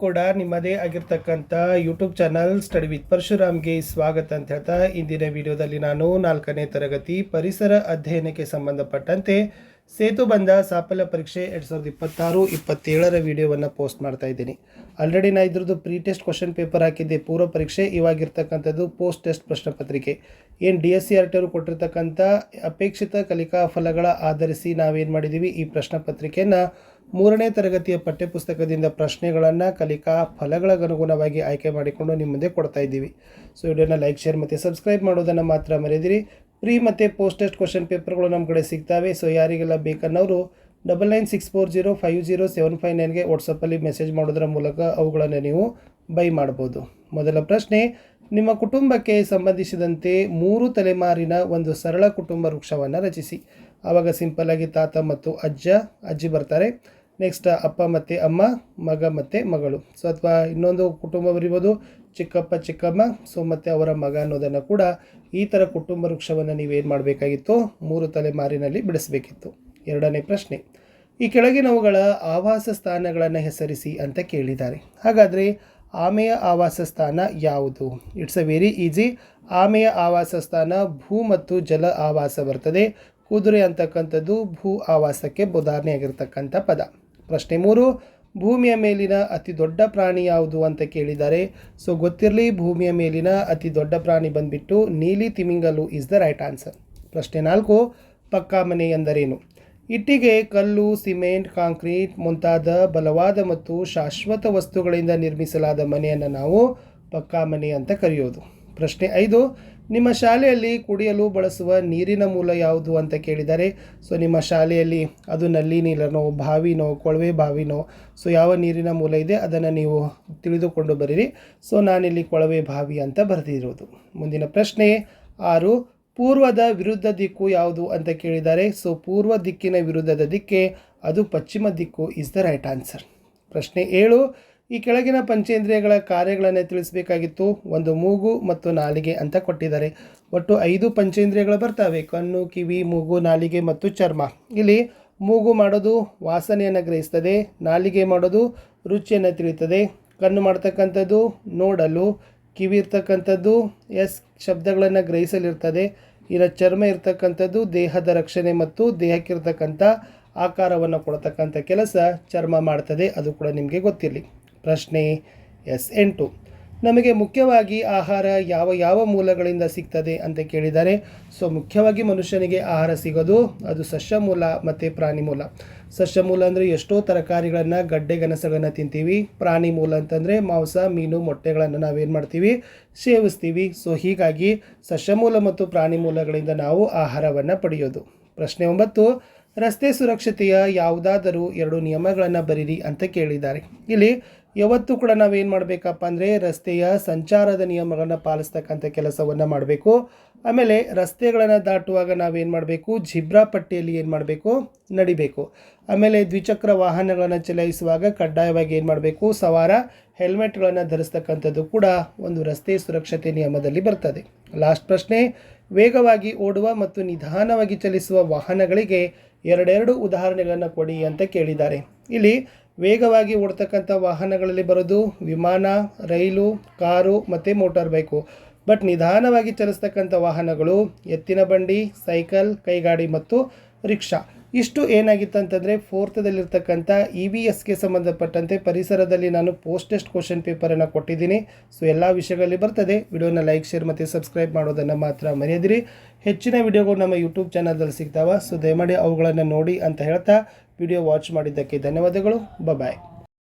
ಕೂಡ ನಿಮ್ಮದೇ ಆಗಿರ್ತಕ್ಕಂಥ ಯೂಟ್ಯೂಬ್ ಚಾನಲ್ ಸ್ಟಡಿ ವಿತ್ ಪರಶುರಾಮ್ಗೆ ಸ್ವಾಗತ ಅಂತ ಹೇಳ್ತಾ ಇಂದಿನ ವಿಡಿಯೋದಲ್ಲಿ ನಾನು 4ನೇ ತರಗತಿ ಪರಿಸರ ಅಧ್ಯಯನಕ್ಕೆ ಸಂಬಂಧಪಟ್ಟಂತೆ ಸೇತುಬಂಧ ಸಾಫಲ್ಯ ಪರೀಕ್ಷೆ 2026-27 ವಿಡಿಯೋವನ್ನು ಪೋಸ್ಟ್ ಮಾಡ್ತಾ ಇದ್ದೀನಿ. ಆಲ್ರೆಡಿ ನಾನು ಇದ್ರದ್ದು ಪ್ರೀ ಟೆಸ್ಟ್ ಕ್ವಶನ್ ಪೇಪರ್ ಹಾಕಿದ್ದೆ, ಪೂರ್ವ ಪರೀಕ್ಷೆ. ಇವಾಗಿರ್ತಕ್ಕಂಥದ್ದು ಪೋಸ್ಟ್ ಟೆಸ್ಟ್ ಪ್ರಶ್ನೆ ಪತ್ರಿಕೆ. ಏನು DSCRT ಅವರು ಕೊಟ್ಟಿರ್ತಕ್ಕಂಥ ಅಪೇಕ್ಷಿತ ಕಲಿಕಾ ಫಲಗಳ ಆಧರಿಸಿ ನಾವೇನು ಮಾಡಿದ್ದೀವಿ, ಈ ಪ್ರಶ್ನೆ ಪತ್ರಿಕೆಯನ್ನು 3ನೇ ತರಗತಿಯ ಪಠ್ಯಪುಸ್ತಕದಿಂದ ಪ್ರಶ್ನೆಗಳನ್ನು ಕಲಿಕಾ ಫಲಗಳಿಗನುಗುಣವಾಗಿ ಆಯ್ಕೆ ಮಾಡಿಕೊಂಡು ನಿಮ್ಮ ಮುಂದೆ ಕೊಡ್ತಾ ಇದ್ದೀವಿ. ಸೊ ವಿಡಿಯೋನ ಲೈಕ್, ಶೇರ್ ಮತ್ತು ಸಬ್ಸ್ಕ್ರೈಬ್ ಮಾಡೋದನ್ನು ಮಾತ್ರ ಮರೆಯದಿರಿ. ಪ್ರೀ ಮತ್ತು ಪೋಸ್ಟ್ ಟೆಸ್ಟ್ ಕ್ವಶನ್ ಪೇಪರ್ಗಳು ನಮ್ಮ ಕಡೆ ಸಿಗ್ತವೆ. ಸೊ ಯಾರಿಗೆಲ್ಲ ಬೇಕನ್ನೋರು 9964050759ಗೆ ವಾಟ್ಸಪ್ಪಲ್ಲಿ ಮೆಸೇಜ್ ಮಾಡೋದರ ಮೂಲಕ ಅವುಗಳನ್ನು ನೀವು ಬೈ ಮಾಡ್ಬೋದು. ಮೊದಲ ಪ್ರಶ್ನೆ, ನಿಮ್ಮ ಕುಟುಂಬಕ್ಕೆ ಸಂಬಂಧಿಸಿದಂತೆ 3 ತಲೆಮಾರಿನ ಒಂದು ಸರಳ ಕುಟುಂಬ ವೃಕ್ಷವನ್ನು ರಚಿಸಿ. ಆವಾಗ ಸಿಂಪಲ್ಲಾಗಿ ತಾತ ಮತ್ತು ಅಜ್ಜಿ ಬರ್ತಾರೆ. ನೆಕ್ಸ್ಟ್ ಅಪ್ಪ ಮತ್ತು ಅಮ್ಮ, ಮಗ ಮತ್ತು ಮಗಳು. ಸೊ ಅಥವಾ ಇನ್ನೊಂದು ಕುಟುಂಬ ಬರಿಬೋದು, ಚಿಕ್ಕಪ್ಪ ಚಿಕ್ಕಮ್ಮ, ಸೊ ಮತ್ತು ಅವರ ಮಗ ಅನ್ನೋದನ್ನು ಕೂಡ ಈ ಥರ ಕುಟುಂಬ ವೃಕ್ಷವನ್ನು ನೀವೇನು ಮಾಡಬೇಕಾಗಿತ್ತು, 3 ತಲೆಮಾರಿನಲ್ಲಿ ಬಿಡಿಸಬೇಕಿತ್ತು. ಎರಡನೇ ಪ್ರಶ್ನೆ, ಈ ಕೆಳಗಿನವುಗಳ ಆವಾಸ ಸ್ಥಾನಗಳನ್ನು ಹೆಸರಿಸಿ ಅಂತ ಕೇಳಿದ್ದಾರೆ. ಹಾಗಾದರೆ ಆಮೆಯ ಆವಾಸ ಸ್ಥಾನ ಯಾವುದು? It's a very easy. ಆಮೆಯ ಆವಾಸ ಸ್ಥಾನ ಭೂ ಮತ್ತು ಜಲ ಆವಾಸ ಬರ್ತದೆ. ಕುದುರೆ ಅಂತಕ್ಕಂಥದ್ದು ಭೂ ಆವಾಸಕ್ಕೆ ಉದಾಹರಣೆಯಾಗಿರ್ತಕ್ಕಂಥ ಪದ. ಪ್ರಶ್ನೆ 3, ಭೂಮಿಯ ಮೇಲಿನ ಅತಿ ದೊಡ್ಡ ಪ್ರಾಣಿ ಯಾವುದು ಅಂತ ಕೇಳಿದ್ದಾರೆ. ಸೊ ಗೊತ್ತಿರಲಿ, ಭೂಮಿಯ ಮೇಲಿನ ಅತಿ ದೊಡ್ಡ ಪ್ರಾಣಿ ಬಂದುಬಿಟ್ಟು ನೀಲಿ ತಿಮಿಂಗಲು ಇಸ್ ದ ರೈಟ್ ಆನ್ಸರ್. ಪ್ರಶ್ನೆ 4, ಪಕ್ಕಾ ಮನೆ ಎಂದರೇನು? ಇಟ್ಟಿಗೆ, ಕಲ್ಲು, ಸಿಮೆಂಟ್, ಕಾಂಕ್ರೀಟ್ ಮುಂತಾದ ಬಲವಾದ ಮತ್ತು ಶಾಶ್ವತ ವಸ್ತುಗಳಿಂದ ನಿರ್ಮಿಸಲಾದ ಮನೆಯನ್ನು ನಾವು ಪಕ್ಕಾ ಮನೆ ಅಂತ ಕರೆಯೋದು. ಪ್ರಶ್ನೆ 5, ನಿಮ್ಮ ಶಾಲೆಯಲ್ಲಿ ಕುಡಿಯಲು ಬಳಸುವ ನೀರಿನ ಮೂಲ ಯಾವುದು ಅಂತ ಕೇಳಿದ್ದಾರೆ. ಸೊ ನಿಮ್ಮ ಶಾಲೆಯಲ್ಲಿ ಅದು ನಲ್ಲಿ ನೀರನೋ, ಬಾವಿನೋ, ಕೊಳವೆ ಬಾವಿನೋ, ಸೊ ಯಾವ ನೀರಿನ ಮೂಲ ಇದೆ ಅದನ್ನು ನೀವು ತಿಳಿದುಕೊಂಡು ಬರೀರಿ. ಸೊ ನಾನಿಲ್ಲಿ ಕೊಳವೆ ಬಾವಿ ಅಂತ ಬರೆದಿರೋದು. ಮುಂದಿನ ಪ್ರಶ್ನೆ 6, ಪೂರ್ವದ ವಿರುದ್ಧ ದಿಕ್ಕು ಯಾವುದು ಅಂತ ಕೇಳಿದ್ದಾರೆ. ಸೊ ಪೂರ್ವ ದಿಕ್ಕಿನ ವಿರುದ್ಧದ ದಿಕ್ಕೆ ಅದು ಪಶ್ಚಿಮ ದಿಕ್ಕು ಇಸ್ ದ ರೈಟ್ ಆನ್ಸರ್. ಪ್ರಶ್ನೆ 7, ಈ ಕೆಳಗಿನ ಪಂಚೇಂದ್ರಿಯಗಳ ಕಾರ್ಯಗಳನ್ನು ತಿಳಿಸಬೇಕಾಗಿತ್ತು. ಒಂದು ಮೂಗು ಮತ್ತು ನಾಲಿಗೆ ಅಂತ ಕೊಟ್ಟಿದ್ದಾರೆ. ಒಟ್ಟು 5 ಪಂಚೇಂದ್ರಿಯಗಳು ಬರ್ತವೆ: ಕಣ್ಣು, ಕಿವಿ, ಮೂಗು, ನಾಲಿಗೆ ಮತ್ತು ಚರ್ಮ. ಇಲ್ಲಿ ಮೂಗು ಮಾಡೋದು ವಾಸನೆಯನ್ನು ಗ್ರಹಿಸ್ತದೆ, ನಾಲಿಗೆ ಮಾಡೋದು ರುಚಿಯನ್ನು ತಿಳಿಯುತ್ತದೆ, ಕಣ್ಣು ಮಾಡ್ತಕ್ಕಂಥದ್ದು ನೋಡಲು, ಕಿವಿ ಇರ್ತಕ್ಕಂಥದ್ದು ಶಬ್ದಗಳನ್ನು ಗ್ರಹಿಸಲಿರ್ತದೆ, ಇನ್ನು ಚರ್ಮ ಇರ್ತಕ್ಕಂಥದ್ದು ದೇಹದ ರಕ್ಷಣೆ ಮತ್ತು ದೇಹಕ್ಕಿರ್ತಕ್ಕಂಥ ಆಕಾರವನ್ನು ಕೊಡ್ತಕ್ಕಂಥ ಕೆಲಸ ಚರ್ಮ ಮಾಡ್ತದೆ. ಅದು ಕೂಡ ನಿಮಗೆ ಗೊತ್ತಿರಲಿ. ಪ್ರಶ್ನೆ 8, ನಮಗೆ ಮುಖ್ಯವಾಗಿ ಆಹಾರ ಯಾವ ಮೂಲಗಳಿಂದ ಸಿಗ್ತದೆ ಅಂತ ಕೇಳಿದ್ದಾರೆ. ಸೊ ಮುಖ್ಯವಾಗಿ ಮನುಷ್ಯನಿಗೆ ಆಹಾರ ಸಿಗೋದು ಅದು ಸಸ್ಯ ಮೂಲ ಮತ್ತು ಪ್ರಾಣಿ ಮೂಲ. ಸಸ್ಯ ಮೂಲ ಅಂದರೆ ಎಷ್ಟೋ ತರಕಾರಿಗಳನ್ನು, ಗಡ್ಡೆ ಗೆಣಸುಗಳನ್ನು ತಿಂತೀವಿ. ಪ್ರಾಣಿ ಮೂಲ ಅಂತಂದರೆ ಮಾಂಸ, ಮೀನು, ಮೊಟ್ಟೆಗಳನ್ನು ನಾವೇನು ಮಾಡ್ತೀವಿ, ಸೇವಿಸ್ತೀವಿ. ಸೊ ಹೀಗಾಗಿ ಸಸ್ಯ ಮೂಲ ಮತ್ತು ಪ್ರಾಣಿ ಮೂಲಗಳಿಂದ ನಾವು ಆಹಾರವನ್ನು ಪಡೆಯೋದು. ಪ್ರಶ್ನೆ 9, ರಸ್ತೆ ಸುರಕ್ಷತೆಯ ಯಾವುದಾದರೂ 2 ನಿಯಮಗಳನ್ನು ಬರೀರಿ ಅಂತ ಕೇಳಿದ್ದಾರೆ. ಇಲ್ಲಿ ಯಾವತ್ತೂ ಕೂಡ ನಾವೇನು ಮಾಡಬೇಕಪ್ಪ ಅಂದರೆ ರಸ್ತೆಯ ಸಂಚಾರದ ನಿಯಮಗಳನ್ನು ಪಾಲಿಸ್ತಕ್ಕಂಥ ಕೆಲಸವನ್ನು ಮಾಡಬೇಕು. ಆಮೇಲೆ ರಸ್ತೆಗಳನ್ನು ದಾಟುವಾಗ ನಾವೇನು ಮಾಡಬೇಕು, ಜಿಬ್ರಾ ಪಟ್ಟಿಯಲ್ಲಿ ಏನು ಮಾಡಬೇಕು, ನಡಿಬೇಕು. ಆಮೇಲೆ ದ್ವಿಚಕ್ರ ವಾಹನಗಳನ್ನು ಚಲಾಯಿಸುವಾಗ ಕಡ್ಡಾಯವಾಗಿ ಏನು ಮಾಡಬೇಕು, ಸವಾರ ಹೆಲ್ಮೆಟ್ಗಳನ್ನು ಧರಿಸ್ತಕ್ಕಂಥದ್ದು ಕೂಡ ಒಂದು ರಸ್ತೆ ಸುರಕ್ಷತೆ ನಿಯಮದಲ್ಲಿ ಬರ್ತದೆ. ಲಾಸ್ಟ್ ಪ್ರಶ್ನೆ, ವೇಗವಾಗಿ ಓಡುವ ಮತ್ತು ನಿಧಾನವಾಗಿ ಚಲಿಸುವ ವಾಹನಗಳಿಗೆ 2 ಉದಾಹರಣೆಗಳನ್ನು ಕೊಡಿ ಅಂತ ಕೇಳಿದ್ದಾರೆ. ಇಲ್ಲಿ ವೇಗವಾಗಿ ಓಡ್ತಕ್ಕಂಥ ವಾಹನಗಳಲ್ಲಿ ಬರೋದು ವಿಮಾನ, ರೈಲು, ಕಾರು ಮತ್ತು ಮೋಟಾರ್ ಬೈಕು. ಬಟ್ ನಿಧಾನವಾಗಿ ಚಲಿಸ್ತಕ್ಕಂಥ ವಾಹನಗಳು ಎತ್ತಿನ ಬಂಡಿ, ಸೈಕಲ್, ಕೈಗಾಡಿ ಮತ್ತು ರಿಕ್ಷಾ. ಇಷ್ಟು ಏನಾಗಿತ್ತಂತಂದರೆ 4th EVSಗೆ ಸಂಬಂಧಪಟ್ಟಂತೆ ಪರಿಸರದಲ್ಲಿ ನಾನು ಪೋಸ್ಟ್ ಟೆಸ್ಟ್ ಕ್ವಶನ್ ಪೇಪರನ್ನು ಕೊಟ್ಟಿದ್ದೀನಿ. ಸೊ ಎಲ್ಲ ವಿಷಯಗಳಲ್ಲಿ ಬರ್ತದೆ. ವಿಡಿಯೋನ ಲೈಕ್, ಶೇರ್ ಮತ್ತು ಸಬ್ಸ್ಕ್ರೈಬ್ ಮಾಡೋದನ್ನು ಮಾತ್ರ ಮರೆಯದಿರಿ. ಹೆಚ್ಚಿನ ವಿಡಿಯೋಗಳು ನಮ್ಮ ಯೂಟ್ಯೂಬ್ ಚಾನಲ್ದಲ್ಲಿ ಸಿಗ್ತಾವೆ. ಸೊ ದಯಮಾಡಿ ಅವುಗಳನ್ನು ನೋಡಿ ಅಂತ ಹೇಳ್ತಾ ವಿಡಿಯೋ ವಾಚ್ ಮಾಡಿದ್ದಕ್ಕೆ ಧನ್ಯವಾದಗಳು. ಬಾಯ್.